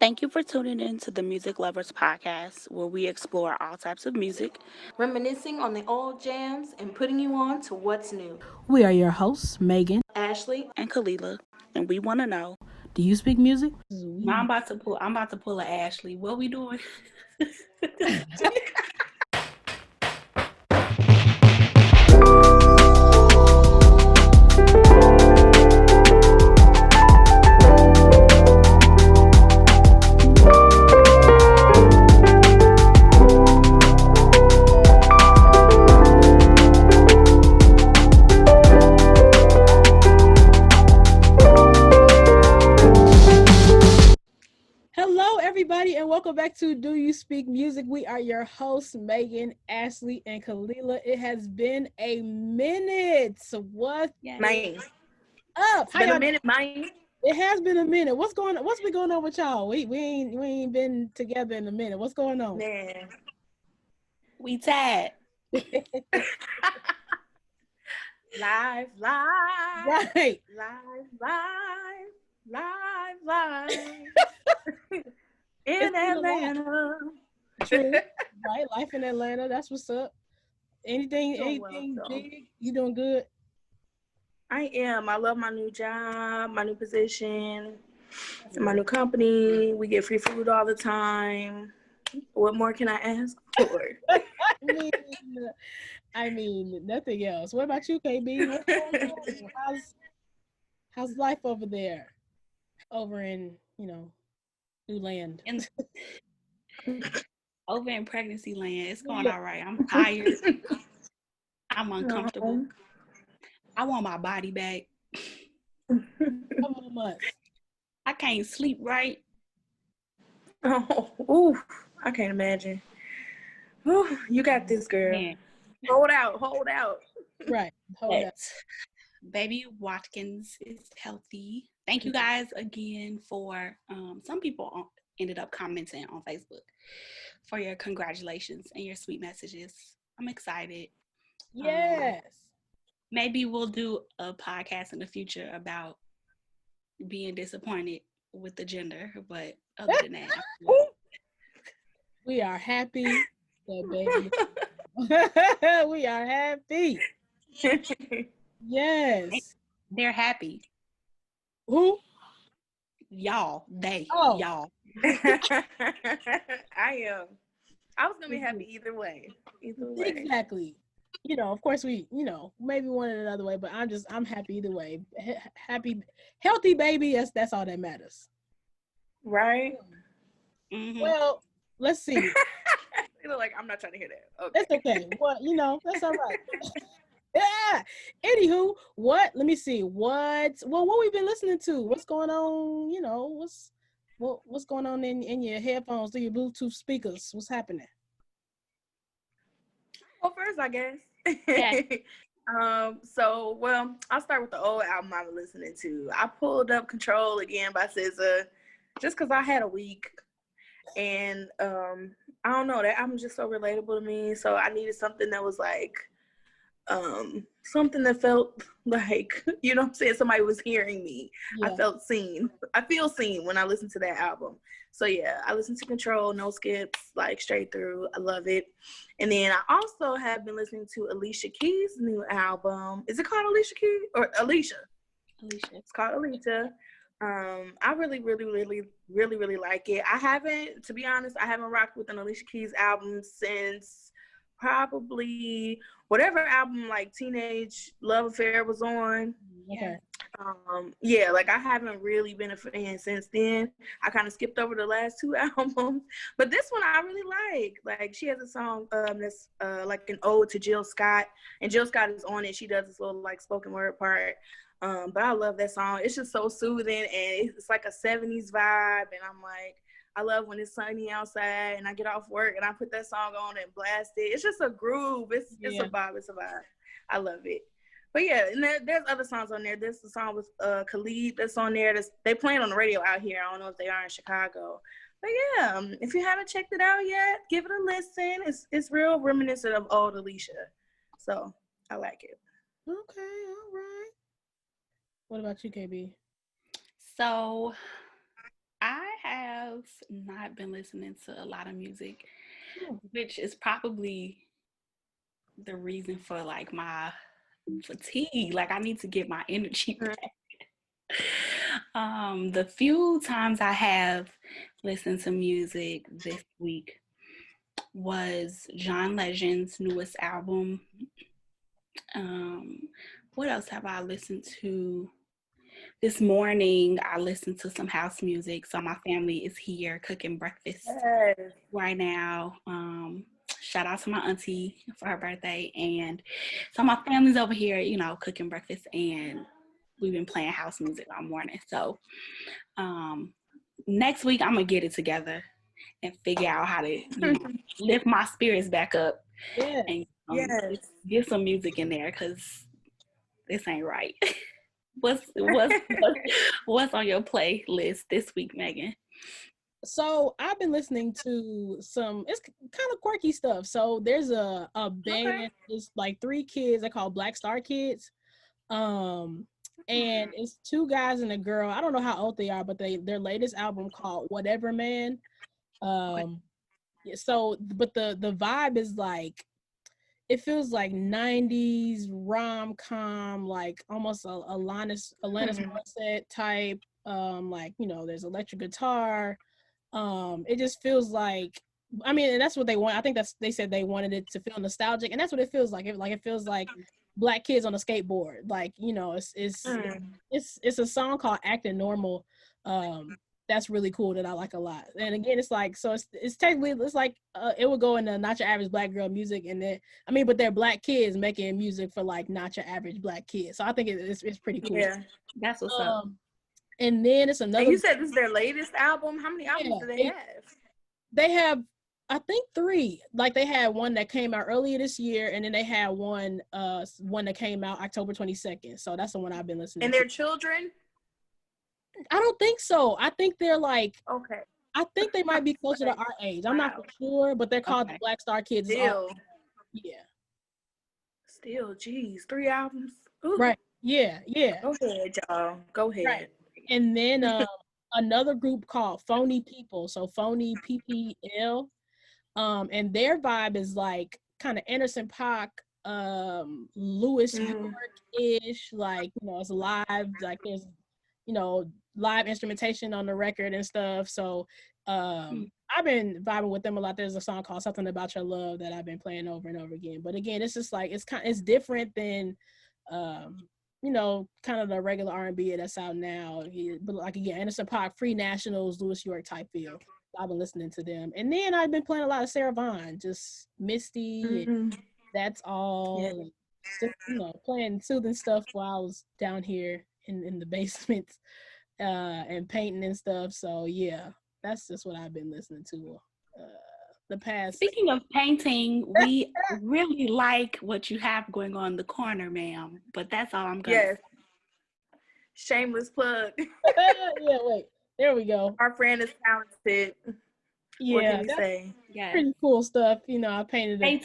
Thank you for tuning in to the Music Lovers Podcast, where we explore all types of music, reminiscing on the old jams and putting you on to what's new. We are your hosts, Megan. Ashley, and Kalila, and we want to know. Do you speak music? Now I'm about to pull a Ashley. What we doing? Hello, everybody, and welcome back to Do You Speak Music? We are your hosts, Megan, Ashley, and Kalila. It has been a minute. So what man. up? It's been a minute, man. It has been a minute. What's been going on with y'all? We ain't been together in a minute. What's going on? Man. We tired. Live. Right. Live. In Atlanta. True. Right. Life in Atlanta. That's what's up. Anything well, big? You doing good? I am. I love my new job, my new position, my new company. We get free food all the time. What more can I ask for? I mean, nothing else. What about you, KB? What's going on? How's life over there? Over in, new land. Over in pregnancy land, it's going all right. I'm tired. I'm uncomfortable. I want my body back. Couple months. I can't sleep right. Oh, I can't imagine. Ooh, you got this, girl. Man. Hold out. Right. Hold up. Baby Watkins is healthy. Thank you guys again for some people ended up commenting on Facebook for your congratulations and your sweet messages. I'm excited. Yes. Maybe we'll do a podcast in the future about being disappointed with the gender, but other than that, we are happy that baby. We are happy. Yes. They're happy. Who? Y'all. They. Oh. Y'all. I am. I was gonna be happy either way. Exactly. Of course we, maybe one in another way, but I'm happy either way. Happy, healthy baby. That's all that matters. Right. Mm-hmm. Well, let's see. You look like I'm not trying to hear that. Okay. That's okay. Well, that's all right. Yeah. Anywho, let me see. What we've been listening to? What's going on? What's going on in your headphones, through your Bluetooth speakers? What's happening? Well, first, I guess. Yeah. I'll start with the old album I was listening to. I pulled up Control again by SZA, just because I had a week. And I don't know, that album just so relatable to me. So I needed something that was like, something that felt like, you know what I'm saying, somebody was hearing me. Yeah. I felt seen. I feel seen when I listen to that album. So yeah, I listened to Control, no skips, like straight through. I love it. And then I also have been listening to Alicia Keys' new album. Is it called Alicia Keys or Alicia? Alicia. It's called Alicia. I really like it. I haven't, to be honest, I haven't rocked with an Alicia Keys album since probably whatever album like Teenage Love Affair was on. Okay. Like I haven't really been a fan since then. I kind of skipped over the last two albums, but this one I really like. Like she has a song that's like an ode to Jill Scott, and Jill Scott is on it. She does this little like spoken word part. But I love that song. It's just so soothing, and it's like a 70s vibe, and I'm like, I love when it's sunny outside and I get off work and I put that song on and blast it. It's just a groove. It's a vibe. It's a vibe. I love it. But yeah, and there's other songs on there. There's a song with Khalid that's on there. They playing on the radio out here. I don't know if they are in Chicago. But yeah, if you haven't checked it out yet, give it a listen. It's real reminiscent of old Alicia. So I like it. Okay, all right. What about you, KB? So I have have not been listening to a lot of music, Hmm. which is probably the reason for like my fatigue. Like I need to get my energy back. The few times I have listened to music this week was John Legend's newest album. Um, what else have I listened to? This morning, I listened to some house music. So my family is here cooking breakfast Yes. right now. Shout out to my auntie for her birthday. And so my family's over here, you know, cooking breakfast, and we've been playing house music all morning. So next week, I'm going to get it together and figure out how to, you know, lift my spirits back up Yeah. and Yes. get some music in there because this ain't right. What's on your playlist this week, Megan? So I've been listening to some, it's kind of quirky stuff. So there's a band, Okay. it's like 3 kids, they call Black Star Kids. And it's 2 guys and a girl. I don't know how old they are, but their latest album called Whatever Man. So but the vibe is like, it feels like 90s rom-com, like almost a Alanis Morissette type. Like, you know, there's electric guitar. It just feels like, I mean, and that's what they want. I think they said they wanted it to feel nostalgic, and that's what it feels like. It feels like black kids on a skateboard. Like, you know, it's a song called Acting Normal. That's really cool that I like a lot. And again, it's like, so it's technically, it's like it would go into not your average black girl music, and then but they're black kids making music for like not your average black kids. So I think it's pretty cool. Yeah, that's what's up. And then it's another. And you said this is their latest album. How many albums do they have? They have, I think, 3. Like they had one that came out earlier this year, and then they had one that came out October 22nd. So that's the one I've been listening and to. And their children? I don't think so. I think they're like, okay. I think they might be closer to our age. I'm not for sure, but they're called the Black Star Kids. Still. Yeah. Still, geez, 3 albums. Ooh. Right. Yeah. Go ahead, y'all. Go ahead. Right. And then another group called Phony People. So Phony PPL. And their vibe is like kind of Anderson .Paak, Louis York-ish, like, you know, it's live, like there's, you know, live instrumentation on the record and stuff. So I've been vibing with them a lot. There's a song called Something About Your Love that I've been playing over and over again. But again, it's just like, it's different than you know, kind of the regular R&B that's out now. But like, again, Anderson .Paak, Free Nationals, Louis York type feel. I've been listening to them. And then I've been playing a lot of Sarah Vaughan, just Misty, and That's All. Yeah. And just, you know, playing soothing stuff while I was down here in the basement and painting and stuff. So yeah, that's just what I've been listening to the past. Speaking of painting, we really like what you have going on in the corner, ma'am. But that's all I'm gonna say. Shameless plug. Yeah, wait. There we go. Our friend is talented. Yeah, what can we say? Yeah, pretty cool stuff. You know, I painted it.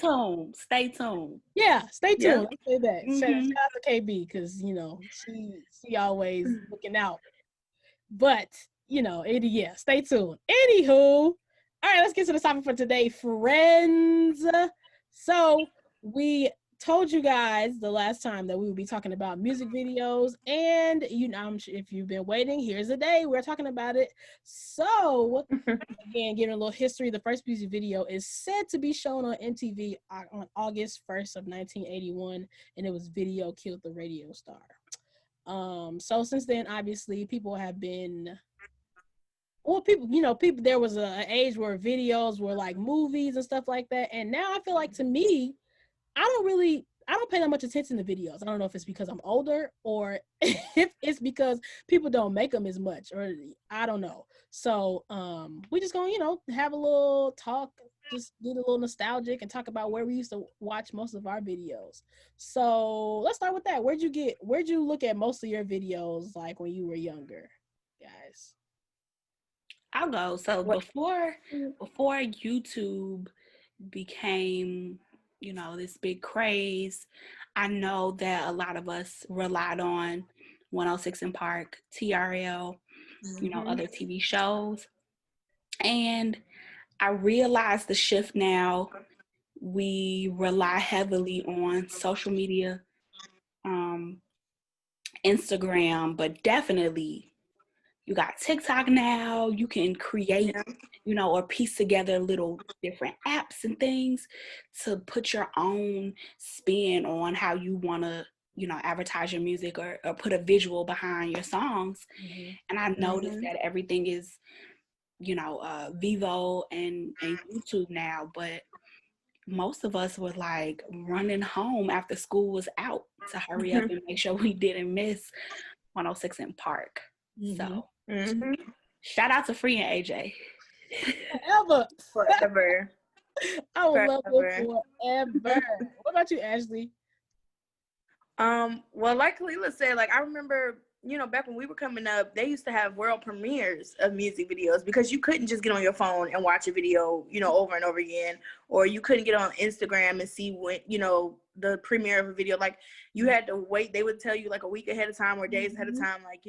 Stay tuned. Yeah, stay tuned. Yeah. I'll say that. Shout out to KB, because, you know, she always looking out. But, you know, stay tuned. Anywho, all right, let's get to the topic for today, friends. So we told you guys the last time that we would be talking about music videos, and you know, if you've been waiting, here's the day we're talking about it. So again, giving a little history, the first music video is said to be shown on MTV on August 1st of 1981, and it was Video Killed the Radio Star. So since then, obviously, people have been, well, people, there was an age where videos were like movies and stuff like that. And now I feel like, to me, I don't pay that much attention to videos. I don't know if it's because I'm older or if it's because people don't make them as much, or I don't know. So we just gonna, you know, have a little talk, just get a little nostalgic and talk about where we used to watch most of our videos. So let's start with that. Where'd you look at most of your videos like when you were younger, guys? I'll go. So before YouTube became, you know, this big craze, I know that a lot of us relied on 106 & Park, TRL, you know, other TV shows. And I realize the shift now. We rely heavily on social media, Instagram, but definitely you got TikTok now. You can create, or piece together little different apps and things to put your own spin on how you want to, advertise your music or put a visual behind your songs. And I noticed that everything is, Vivo and YouTube now, but most of us were like running home after school was out to hurry up and make sure we didn't miss 106 in Park. So shout out to Free and AJ. Forever. I would love it forever. What about you, Ashley? Well, like Kalila said, like I remember, back when we were coming up, they used to have world premieres of music videos because you couldn't just get on your phone and watch a video, over and over again, or you couldn't get on Instagram and see when, the premiere of a video. Like you had to wait. They would tell you like a week ahead of time or days ahead of time, like,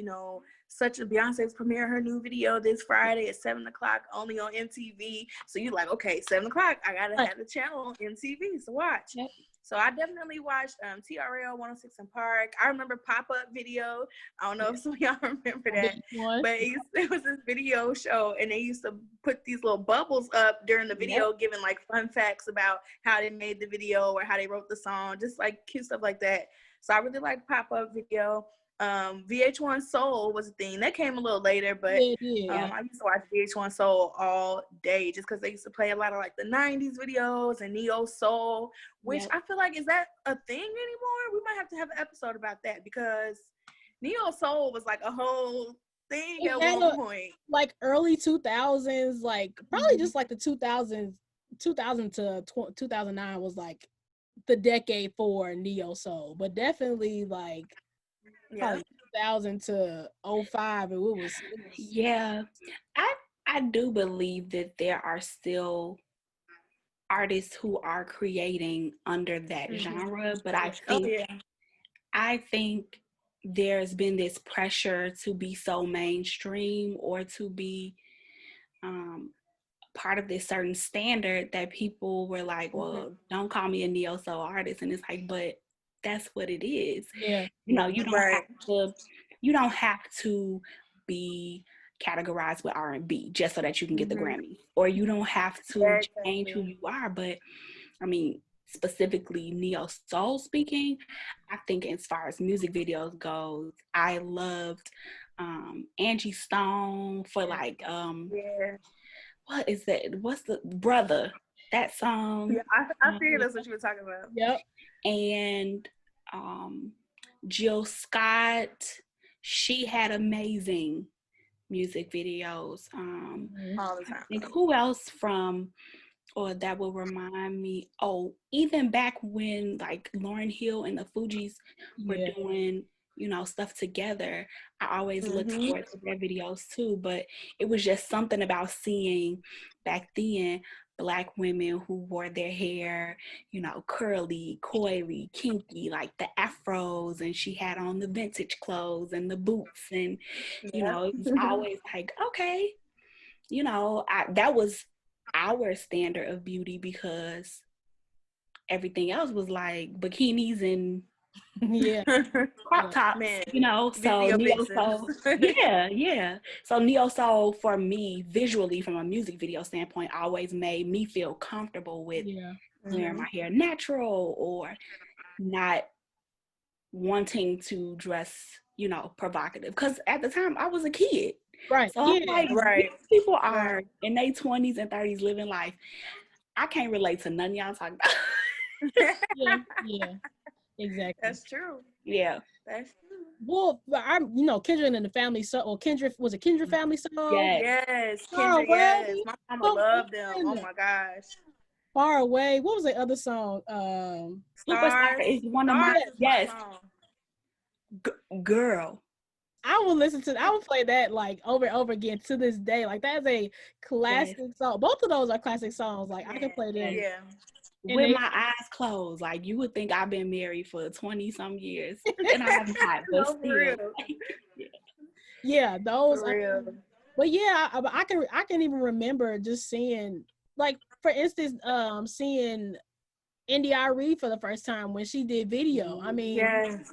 such a Beyonce's premiere her new video this Friday at 7:00 only on MTV. So you're like, okay, 7:00, I gotta have the channel on MTV to watch. Yep. So I definitely watched TRL 106 in Park. I remember Pop-Up Video. I don't know if some of y'all remember that. But it was this video show, and they used to put these little bubbles up during the video, giving like fun facts about how they made the video or how they wrote the song, just like cute stuff like that. So I really liked Pop-Up Video. VH1 Soul was a thing that came a little later, but I used to watch VH1 Soul all day just because they used to play a lot of like the 90s videos and neo soul, which I feel like, is that a thing anymore? We might have to have an episode about that because neo soul was like a whole thing at one point. Like early 2000s, like probably just like the 2000 to 2009 was like the decade for neo soul, but definitely like 2000 to 05, and it was I do believe that there are still artists who are creating under that genre, but I think there's been this pressure to be so mainstream or to be part of this certain standard that people were like, well, don't call me a neo soul artist, and it's like, but that's what it is. You don't have to be categorized with R&B just so that you can get the Grammy, or you don't have to change who you are. But I mean, specifically neo soul speaking, I think as far as music videos goes, I loved Angie Stone for like what is that? What's the Brother? That song. Yeah, I figured that's what you were talking about. Yep. And Jill Scott, she had amazing music videos. All the time. And who else that will remind me? Oh, even back when like Lauryn Hill and the Fugees were doing, stuff together, I always looked forward to their videos too. But it was just something about seeing back then Black women who wore their hair, curly, coily, kinky, like the afros, and she had on the vintage clothes and the boots, and it was always like, okay, that was our standard of beauty because everything else was like bikinis and crop tops, so neo soul, so neo soul for me visually from a music video standpoint always made me feel comfortable with wearing my hair natural or not wanting to dress provocative, because at the time I was a kid, so I'm like, people are in their 20s and 30s living life. I can't relate to none of y'all talking about. Exactly. That's true. Yeah. That's true. Well, I'm, Kendra and the Family song, or Kendra, was it Kendra Family song? Yes. Kendra, yes. My mama loved them. Oh my gosh. Far Away. What was the other song? Superstar is one of my, girl. I will play that like over and over again to this day. Like that's a classic song. Both of those are classic songs. Like I can play them. Yeah. With my eyes closed. Like you would think I've been married for 20 some years. And I have not, but still. Yeah, those But yeah, I can even remember just seeing, like, for instance, seeing India.Arie for the first time when she did video. Yes.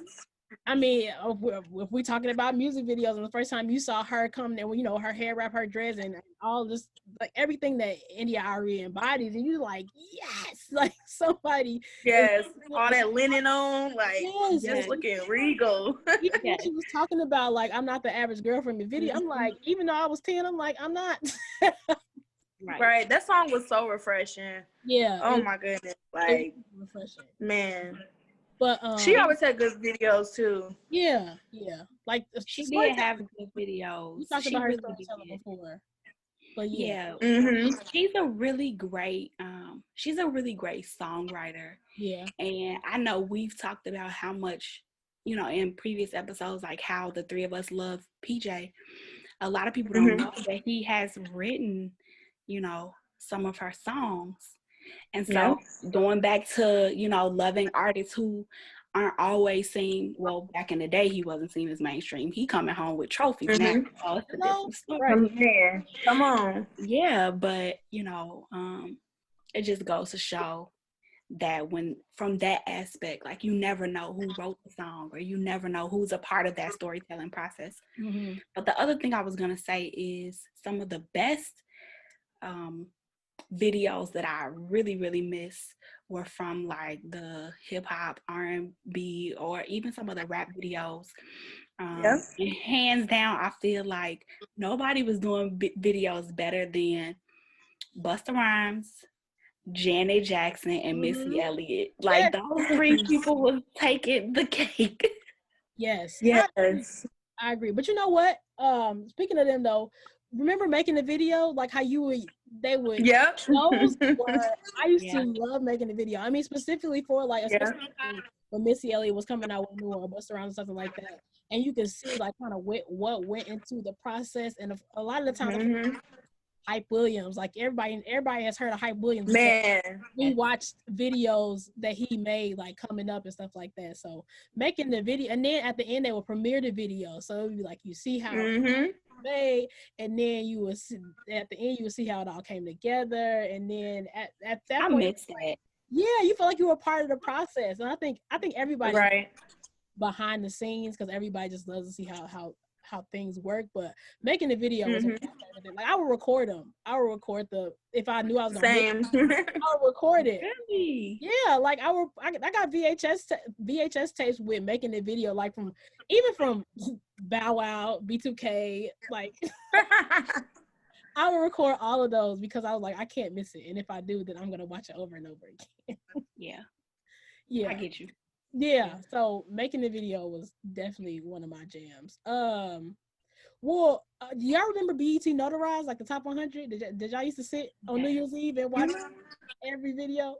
I mean, if we're talking about music videos, and the first time you saw her come there, you know, her hair wrap, her dress, and all this, like everything that India.Arie embodies, and you're like, yes, like somebody. Yes, all that linen on, like Yes, just looking regal. even when she was talking about, like, I'm not the average girl from the video, I'm like, even though I was 10, I'm like, I'm not. Right. That song was so refreshing. Yeah. Oh my goodness. Like, refreshing. man. But she always had good videos too. Yeah. Like, she did have good videos. We talked she about her really storytelling did. before. But yeah. She's a really great songwriter. Yeah. And I know we've talked about how much, you know, in previous episodes, like how the three of us love PJ. A lot of people don't know that he has written, you know, some of her songs. And so going back to, you know, loving artists who aren't always seen, well, back in the day, he wasn't seen as mainstream. He coming home with trophies now. So it's a different story. Come on. Yeah, but, you know, it just goes to show that when, from that aspect, like, you never know who wrote the song, or you never know who's a part of that storytelling process. But the other thing I was going to say is some of the best videos that I really, really miss were from, like, the hip hop, R&B, or even some of the rap videos. And hands down, I feel like nobody was doing videos better than Busta Rhymes, Janet Jackson, and Missy Elliott. Like, those three people was taking the cake. Yes. I agree. But you know what? Speaking of them though, remember making the video, like how they would those were, I used to love making the video. I mean, specifically for, like, especially when Missy Elliott was coming out with new, or Busta Rhymes or something like that. And you can see, like, kind of what went into the process. And a lot of the times Hype Williams, like everybody has heard of Hype Williams. Man, we watched videos that he made, like, coming up and stuff like that. So making the video, and then at the end they will premiere the video. So it would be like, you see how it made, and then you will see, at the end you will see how it all came together. And then at that point, I miss that. Yeah, you feel like you were part of the process. And I think everybody behind the scenes, because everybody just loves to see how things work. But making the video was like, I would record them. I would record if I knew I was gonna I would record it. Really? Yeah, like I got VHS tapes with making the video, like from Bow Wow, B2K, like I would record all of those because I was like, I can't miss it. And if I do, then I'm gonna watch it over and over again. Yeah. I get you. Yeah, so making the video was definitely one of my jams. Well, do y'all remember BET Notarized, like the top 100? Did y'all used to sit on New Year's Eve and watch every video?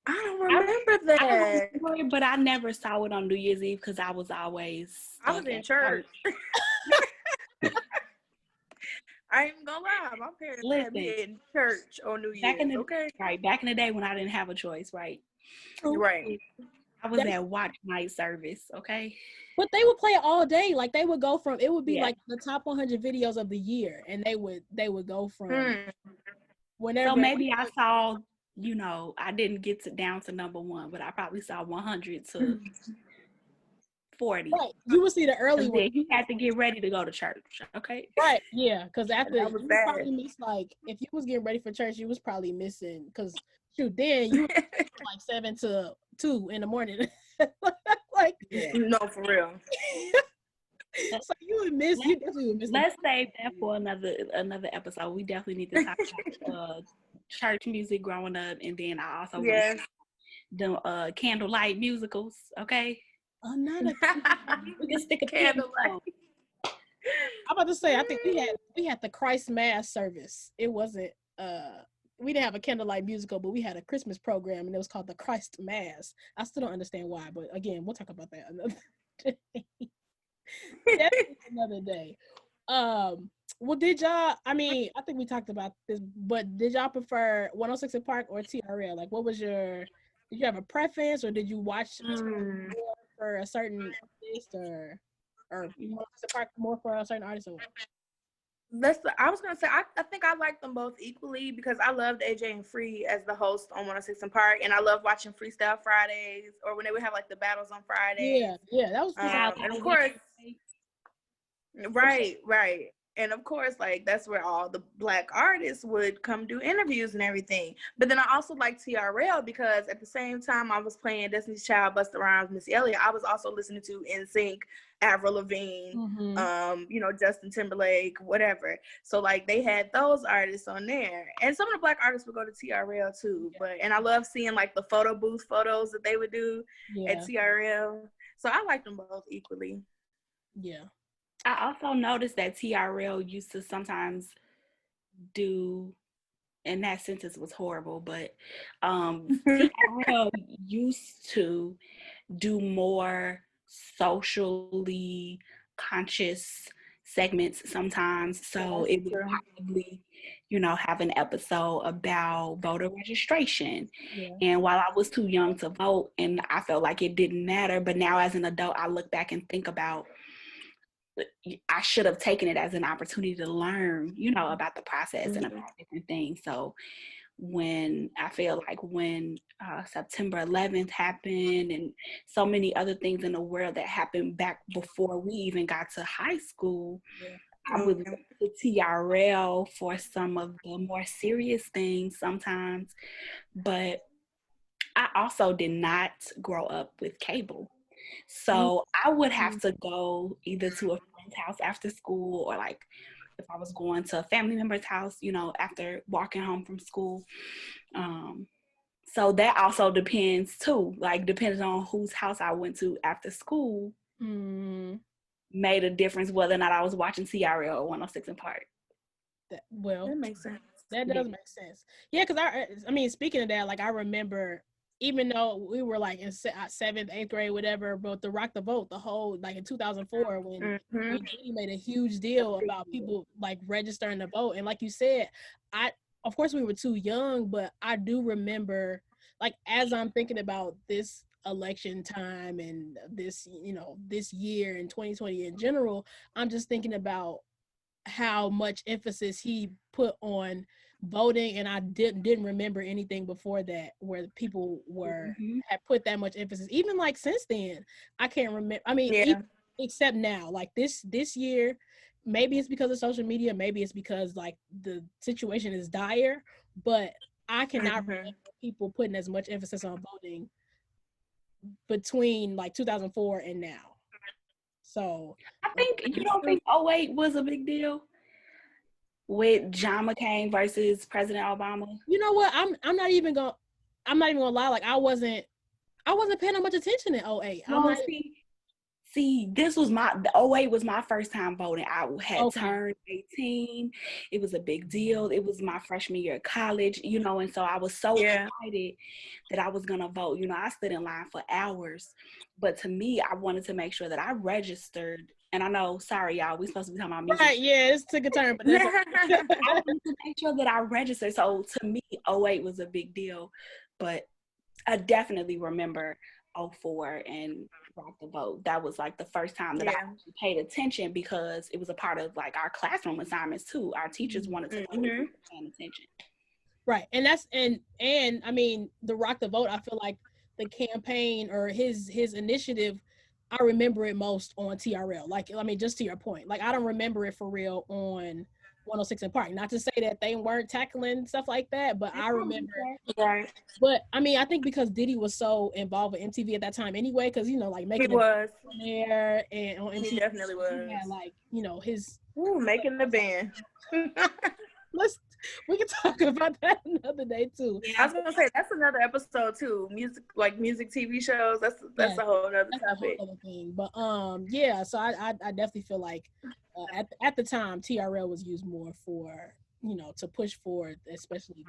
I don't remember that. But I never saw it on New Year's Eve because I was in church. I ain't even gonna lie, my parents had me in church on New Year's. Back in the day when I didn't have a choice, right? Right. I was at watch night service, okay? But they would play it all day. Like, they would go from, it would be like the top 100 videos of the year, and they would go from whenever. So maybe I saw, you know, I didn't get down to number one, but I probably saw 100 to 40. Right. You would see the early one. You had to get ready to go to church, okay? Right. Yeah. Because after you probably missed, like, if you was getting ready for church, you was probably missing, because shoot, then you like 7 to 2 in the morning. Like, no, for real. So you definitely would miss. Let's save that for another episode. We definitely need to talk about church music growing up, and then I also the candlelight musicals. Okay. Another. We can stick a candlelight. I'm about to say, I think we had the Christ Mass service. It wasn't we didn't have a candlelight musical, but we had a Christmas program, and it was called the Christ Mass. I still don't understand why, but again, we'll talk about that another day. Another day. Well, did y'all, I mean, I think we talked about this, but did y'all prefer 106 & Park or TRL? Like, did you have a preference, or did you watch for a certain artist, or 106 & Park more for a certain artist? Or I was gonna say I think I like them both equally because I loved AJ and Free as the host on 106 and Park, and I love watching Freestyle Fridays or when they would have like the battles on Fridays. Yeah, that was And of course, right. And of course, like that's where all the Black artists would come do interviews and everything. But then I also like TRL because at the same time I was playing Destiny's Child, Busta Rhymes, Missy Elliott, I was also listening to NSYNC, Avril Lavigne, Justin Timberlake, whatever. So like they had those artists on there, and some of the Black artists would go to TRL too. And I love seeing like the photo booth photos that they would do at TRL. So I like them both equally. Yeah. I also noticed that TRL used to sometimes do, and that sentence was horrible, but TRL used to do more socially conscious segments sometimes. So it would probably, have an episode about voter registration. Yeah. And while I was too young to vote and I felt like it didn't matter, but now as an adult, I look back and think about I should have taken it as an opportunity to learn, about the process and about different things. So when I feel like when September 11th happened and so many other things in the world that happened back before we even got to high school, I would look to TRL for some of the more serious things sometimes. But I also did not grow up with cable. So I would have to go either to a friend's house after school or like if I was going to a family member's house, after walking home from school. So that also depends too, like depending on whose house I went to after school made a difference whether or not I was watching TRL or 106 and Park. That makes sense. That does make sense. Yeah, because I mean, speaking of that, like I remember even though we were like in 7th, 8th grade, whatever, but the Rock the Vote, the whole, like in 2004, when Diddy made a huge deal about people like registering to vote. And like you said, of course we were too young, but I do remember, like, as I'm thinking about this election time and this, this year in 2020 in general, I'm just thinking about how much emphasis he put on voting, and I didn't remember anything before that where people had put that much emphasis. Even like since then, I can't remember. I mean, even, except now, like this year, maybe it's because of social media, maybe it's because like the situation is dire, but I cannot remember people putting as much emphasis on voting between like 2004 and now. So I think you don't think 2008 was a big deal with John McCain versus President Obama? You know what? I'm not even gonna lie. Like I wasn't paying that much attention in 2008. See, this was 2008 was my first time voting. I had turned 18. It was a big deal. It was my freshman year of college, and so I was so excited that I was gonna vote. I stood in line for hours. But to me, I wanted to make sure that I registered. And I know, sorry, y'all, we're supposed to be talking about music. Right, yeah, it took a turn, but that's I wanted to make sure that I registered. So to me, 2008 was a big deal. But I definitely remember 2004 and Rock the Vote. That was like the first time that I actually paid attention because it was a part of like our classroom assignments too. Our teachers wanted to know we were paying attention. Right, and that's and I mean the Rock the Vote. I feel like the campaign or his initiative, I remember it most on TRL. Like, I mean, just to your point, like I don't remember it for real on 106 and Park. Not to say that they weren't tackling stuff like that, but I remember. Right. But I mean, I think because Diddy was so involved with MTV at that time anyway, because like making he was there and on MTV, he definitely was. Yeah, like his making the band. We can talk about that another day too. Yeah. I was gonna say that's another episode too. Music TV shows. That's a whole other topic. Thing. But yeah. So I definitely feel like at the time TRL was used more for to push forward, especially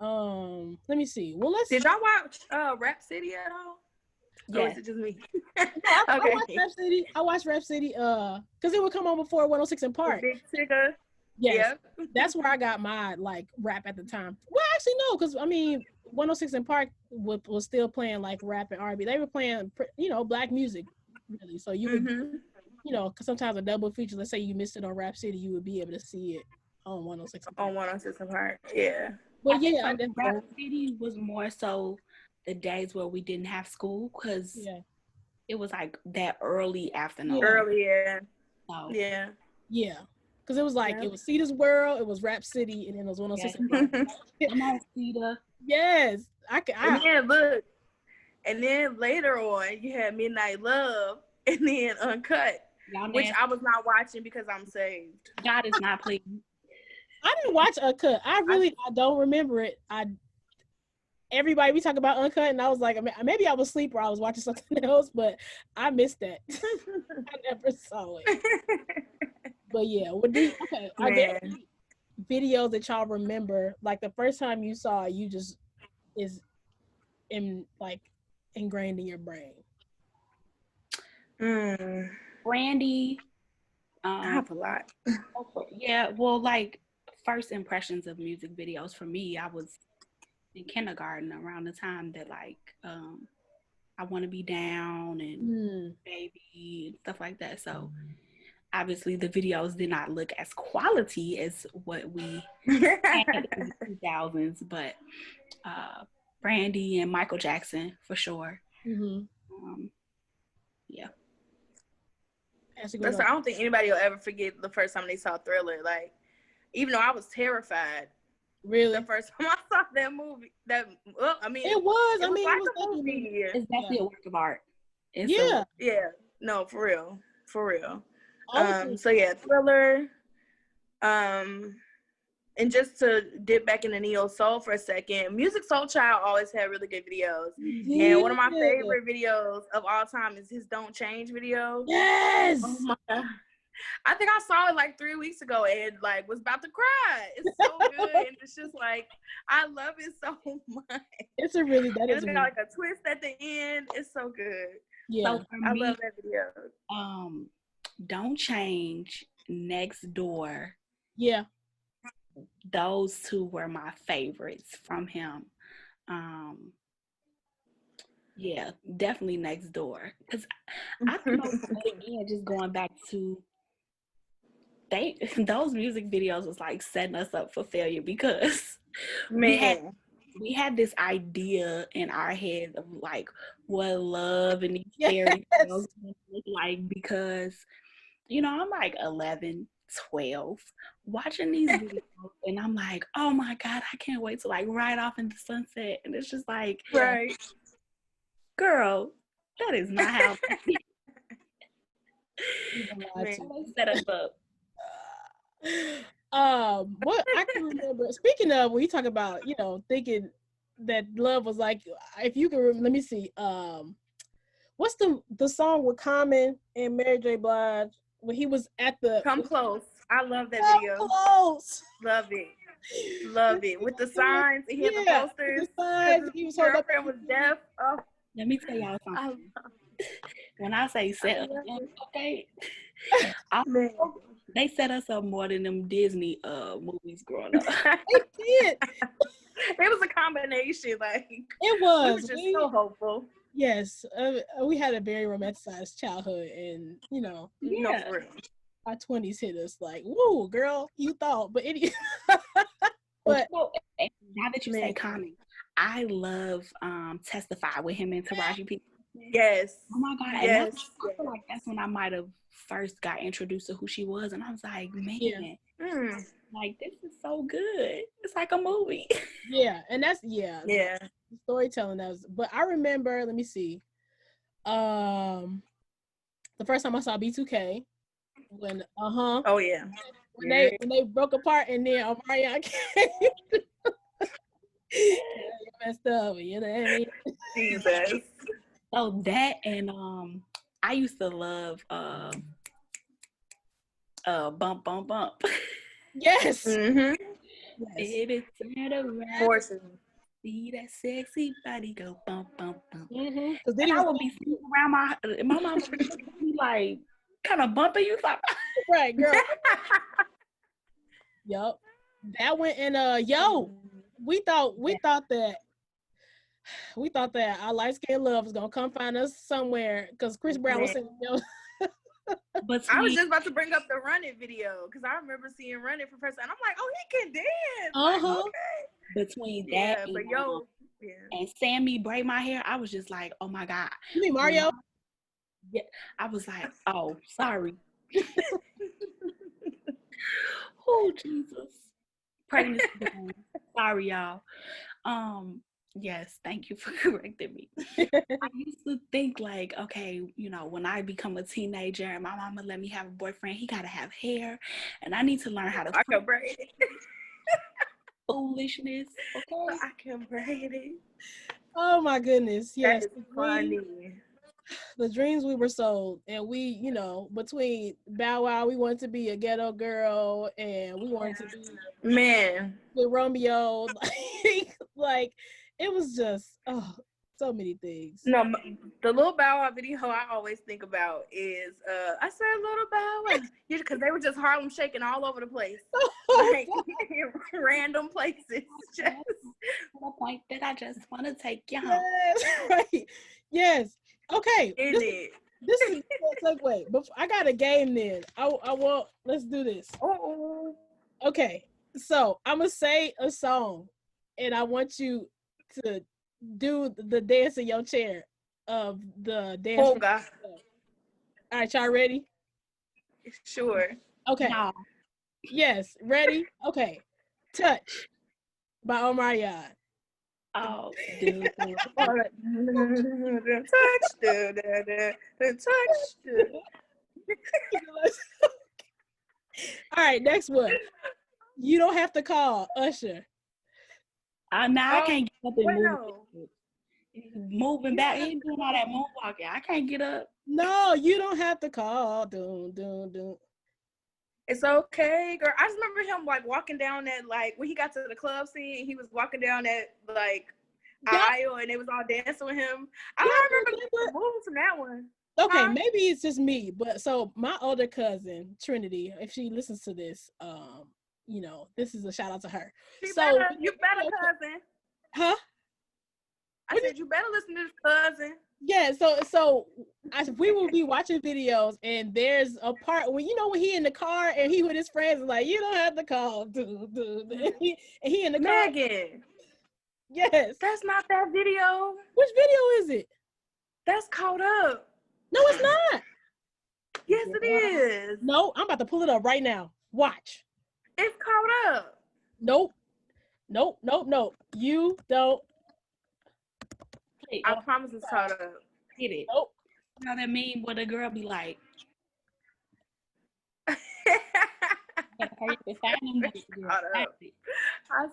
voting. Let me see. Well, Did y'all watch Rap City at all? Yeah. Or is it just me? I watched Rap City. I watched Rap City because it would come on before 106 and Park. Big Tigger. Yes, that's where I got my like rap at the time. Well, actually no, because I mean 106 and Park was still playing like rap and R&B. They were playing Black music really. So you would because sometimes a double feature, let's say you missed it on Rap City, you would be able to see it on 106 and Park. On 106 and Park, yeah. But I think yeah, I for definitely. Rap City was more so the days where we didn't have school because Yeah. it was like that early afternoon. Yeah. Early, yeah. So, Yeah. Yeah. Because it was like, Yep. it was Cedar's World, it was Rap City, and then it was 106 and Park. come on, Cedar. Yes. And then look, and then later on, you had Midnight Love, and then Uncut, Y'all which nasty. I was not watching because I'm saved. God is not pleased. I didn't watch Uncut. I don't remember it. Everybody, we talk about Uncut, and I was like, maybe I was asleep or I was watching something else, but I missed that. I never saw it. But yeah, are there any videos that y'all remember, like the first time you saw it, you just is ingrained in your brain? Brandy. I have a lot. Yeah, well, like first impressions of music videos for me, I was in kindergarten around the time that like I Want to Be Down and Baby and stuff like that. So obviously the videos did not look as quality as what we had in the 2000s, but Brandy and Michael Jackson for sure. Yeah. Listen, I don't think anybody will ever forget the first time they saw Thriller. Like, even though I was terrified, really, the first time I saw that movie, it was like a movie. It's definitely a work of art. Yeah. No, for real. So yeah, Thriller. And just to dip back into neo soul for a second, Music Soul Child always had really good videos. Yeah. And one of my favorite videos of all time is his Don't Change video. Yes. Oh my God. I think I saw it like 3 weeks ago and like was about to cry. It's so good. And it's just like, I love it so much. It's a really, that is it's got like a twist at the end. It's so good. Yeah. So I love that video. Don't Change, Next Door. Yeah. Those two were my favorites from him. Yeah, definitely Next Door. Because I don't know, again, just going back to those music videos was like setting us up for failure because we had this idea in our head of like what love and these fairy tales look like because, I'm like 11, 12 watching these videos and I'm like, oh my God, I can't wait to like ride off in the sunset. And it's just like, right, girl, that is not how they set us up. What I can remember, speaking of when you talk about, thinking that love was like, if you can, let me see, what's the song with Common and Mary J. Blige when he was at the Come Close. I love that video. Close. Love it. With the signs, he had the posters. The signs. He was holding up. Girlfriend was deaf. Oh. Let me tell y'all something. When I say set us up, okay, they set us up more than them Disney movies growing up. They did. It was a combination. Like it was. We were just so hopeful. Yes, we had a very romanticized childhood, and for real. Our 20s hit us like, whoa, girl, you thought. But anyway, but now that you say Common, I love Testify with him and Taraji P. Yes. Oh my God. Yes. I feel like that's when I might have first got introduced to who she was, and I was like, man, like this is so good. It's like a movie. Yeah, and that's the storytelling but I remember, let me see. The first time I saw B2K when oh yeah. When they broke apart and then Omarion came. Messed up, you know what I mean? Jesus. So that and I used to love Bump Bump Bump. Yes. Mm-hmm. Baby, turn around. Forces. See that sexy body go bump bump bump. Mm-hmm. Because then I would be sitting around my mom would be like kind of bumping you, like right, girl. Yup. That went in we thought that our light skinned love was gonna come find us somewhere because Chris Brown was saying, But I was just about to bring up the Run It video because I remember seeing Run It for first time. I'm like, oh, he can dance. Like, okay. between Yeah, that but and Sammy braid my hair, I was just like, oh my God. You mean Mario? Yeah, I was like, oh, sorry. Oh, Jesus. Pregnancy. Sorry, y'all. Yes, thank you for correcting me. I used to think like, okay, you know, when I become a teenager and my mama let me have a boyfriend, he gotta have hair, and I need to learn how to I can braid it. foolishness. Okay. I can braid it. Oh my goodness. Yes. That is funny. The dreams we were sold, and we, you know, between Bow Wow, we wanted to be a ghetto girl, and we wanted to be with Romeo. Like it was just so many things. No, the little Bow Wow video I always think about is I said little Bow Wow because they were just Harlem shaking all over the place, like in random places. Just the point that I just want to take you home. Yes, right. Yes. Okay. This is a segue. But I got a game then. I want. Let's do this. Oh. Okay. So I'm gonna say a song, and I want you to do the dance in your chair of the dance. Oh God. All right, y'all ready? Sure. Okay. No. Yes. Ready? Okay. Touch by Omarion. Oh, dude. Touch. All right, next one. You don't have to call Usher. Now I can't get up and move. Moving back, he ain't doing all that moonwalking. I can't get up. No, you don't have to call. Dun. It's okay, girl. I just remember him like walking down that like when he got to the club scene, he was walking down that like aisle and they was all dancing with him. I don't remember moving from that one. Okay, maybe it's just me, but so my older cousin Trinity, if she listens to this, you know, this is a shout out to her. You better, cousin. Huh? I said you better listen to this, cousin. Yeah, so we will be watching videos, and there's a part when when he in the car and he with his friends like, you don't have to call, dude. And he in the car. Megan. Yes. That's not that video. Which video is it? That's Caught Up. No, it's not. Yes, it is. No, I'm about to pull it up right now. Watch. It's Caught Up. Nope. You don't. I promise it's Caught Up. Hit it. Nope. You know that meme where the girl be like, I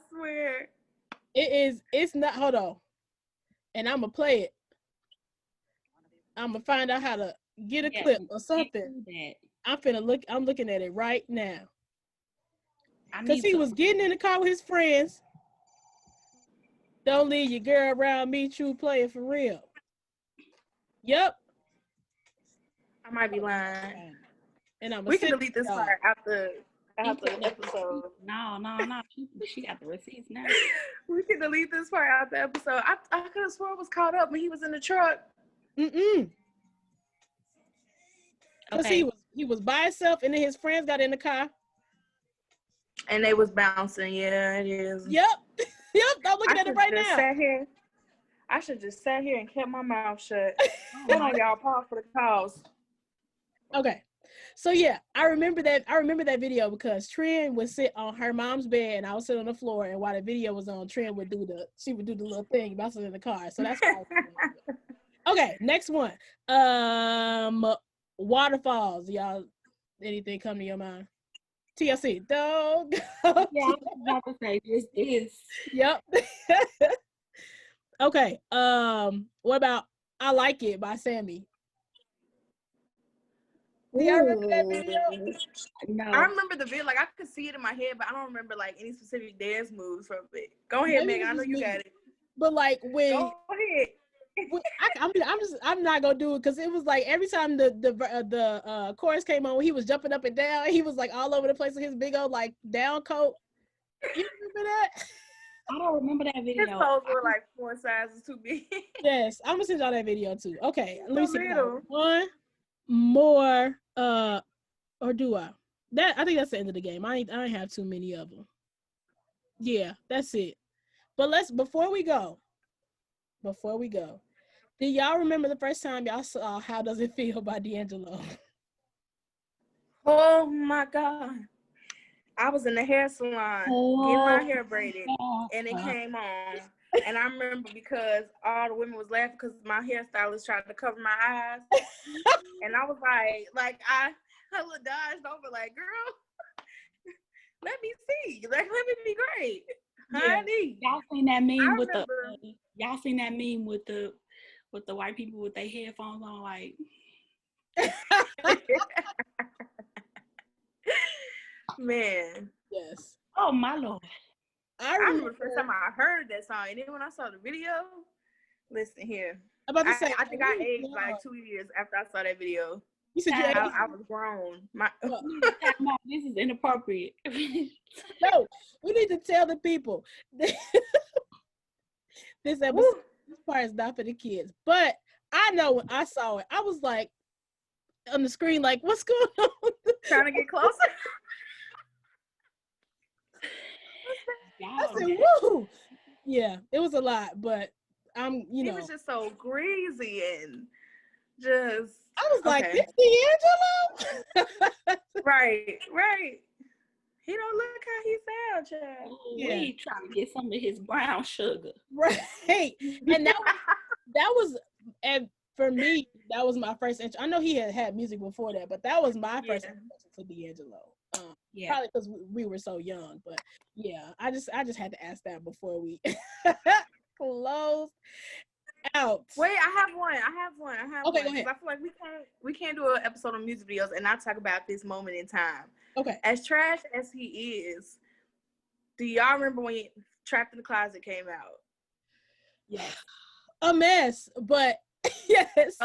swear. It's not, hold on. And I'm gonna play it. I'm gonna find out how to get a clip or something. I'm looking at it right now. Because he was getting in the car with his friends. Don't leave your girl around me, true player for real. Yep. I might be lying. And we can delete this part after the episode. No. She got the receipts now. We can delete this part after the episode. I could have sworn it was Caught Up when he was in the truck. Because he was by himself, and then his friends got in the car. And they was bouncing. Yeah, it is. Yep. I'm looking at it right now. I should just sat here and kept my mouth shut. Come on, y'all, pause for the calls. Okay. So yeah, I remember that video because Trin would sit on her mom's bed and I would sit on the floor, and while the video was on, Trin would do the little thing bouncing in the car. So that's why. Okay, next one. Waterfalls, y'all. Anything come to your mind? TLC. Don't go. Yeah, I was about to say this. Yep. Okay. What about I Like It by Sammy? Do y'all remember that video? No. I remember the video. Like I could see it in my head, but I don't remember like any specific dance moves from it. Go ahead, Megan. I know you got it. But like when go ahead. I'm not gonna do it because it was like every time the chorus came on, he was jumping up and down. He was like all over the place with his big old like down coat. You remember that? I don't remember that video. His clothes were like 4 sizes too big. Yes, I'm gonna send y'all that video too. Okay, let me see. One more Or do I? I think that's the end of the game. I ain't have too many of them. Yeah, that's it. But before we go, do y'all remember the first time y'all saw "How Does It Feel" by D'Angelo? Oh my God. I was in the hair salon getting my hair braided, and it came on. And I remember because all the women was laughing because my hairstylist tried to cover my eyes. And I was like I looked dodged over like, girl, let me see. Like, let me be great. Honey. Y'all seen that meme with the white people with their headphones on, like man. Yes. Oh my Lord. I remember the first time I heard that song, and then when I saw the video, listen here. I'm about to say, I think I aged like 2 years after I saw that video. You said I was grown. This is inappropriate. No, we need to tell the people this episode, this part is not for the kids. But I know when I saw it, I was like on the screen, like, what's going on? Trying to get closer. I said, woo! Yeah, it was a lot, but It was just so greasy and just. I was like, this D'Angelo? Right. He don't look how he sound, child. We trying to get some of his brown sugar. Right. And that was, and for me, that was my first intro. I know he had music before that, but that was my first introduction to D'Angelo. Probably because we were so young, but yeah, I just had to ask that before we close out. Wait, I have one. Okay, go ahead. I feel like we can't do an episode on music videos and not talk about this moment in time. Okay. As trash as he is, do y'all remember when Trapped in the Closet came out? Yes. A mess, but yes.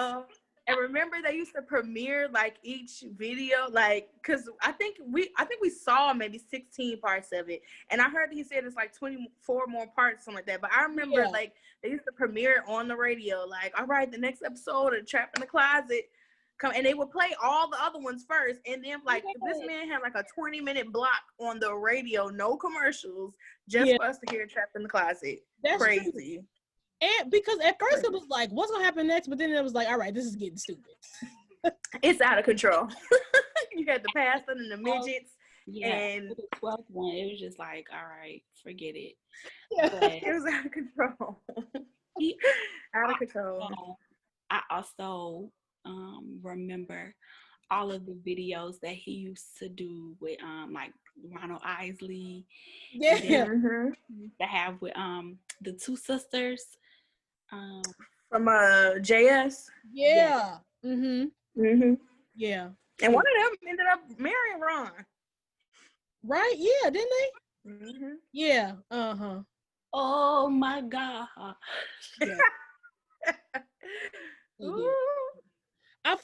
And remember they used to premiere like each video, like, cause I think we saw maybe 16 parts of it, and I heard he said it's like 24 more parts, something like that. But I remember like they used to premiere it on the radio, like, all right, the next episode of Trapped in the Closet come, and they would play all the other ones first, and then like this man had like a 20-minute block on the radio, no commercials, just for us to hear Trapped in the Closet. That's crazy. True. And because at first it was like, what's gonna happen next? But then it was like, all right, this is getting stupid. It's out of control. You had the pastor and the midgets. Yeah, and the 12th one, it was just like, all right, forget it. Yeah. It was out of control. Out of control. I also remember all of the videos that he used to do with like Ronald Isley. Yeah. To have with the two sisters. From JS. Yeah. Yeah. And one of them ended up marrying Ron. Right? Yeah, didn't they? Yeah. Oh my God. Yeah.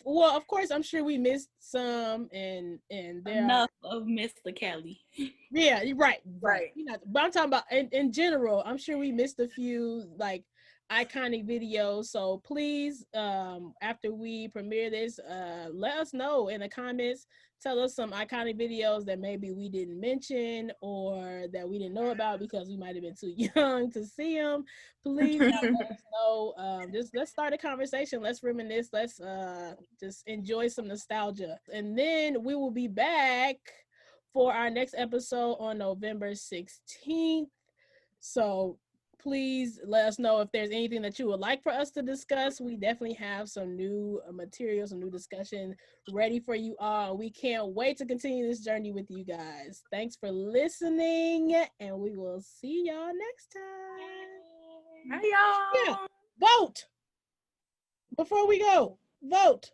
Well, of course, I'm sure we missed some, and there enough of Mr. Kelly. Yeah, right. But I'm talking about in general. I'm sure we missed a few like iconic videos. So please, after we premiere this, let us know in the comments. Tell us some iconic videos that maybe we didn't mention or that we didn't know about because we might have been too young to see them. Please let us know. Just let's start a conversation. Let's reminisce. Let's just enjoy some nostalgia. And then we will be back for our next episode on November 16th. So please let us know if there's anything that you would like for us to discuss. We definitely have some new material, some new discussion ready for you all. We can't wait to continue this journey with you guys. Thanks for listening, and we will see y'all next time. Hey, y'all. Yeah. Vote. Before we go, vote.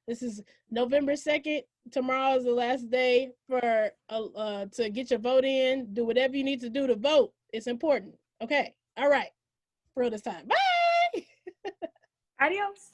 This is November 2nd. Tomorrow is the last day for to get your vote in. Do whatever you need to do to vote. It's important. Okay. All right. For real this time. Bye. Adios.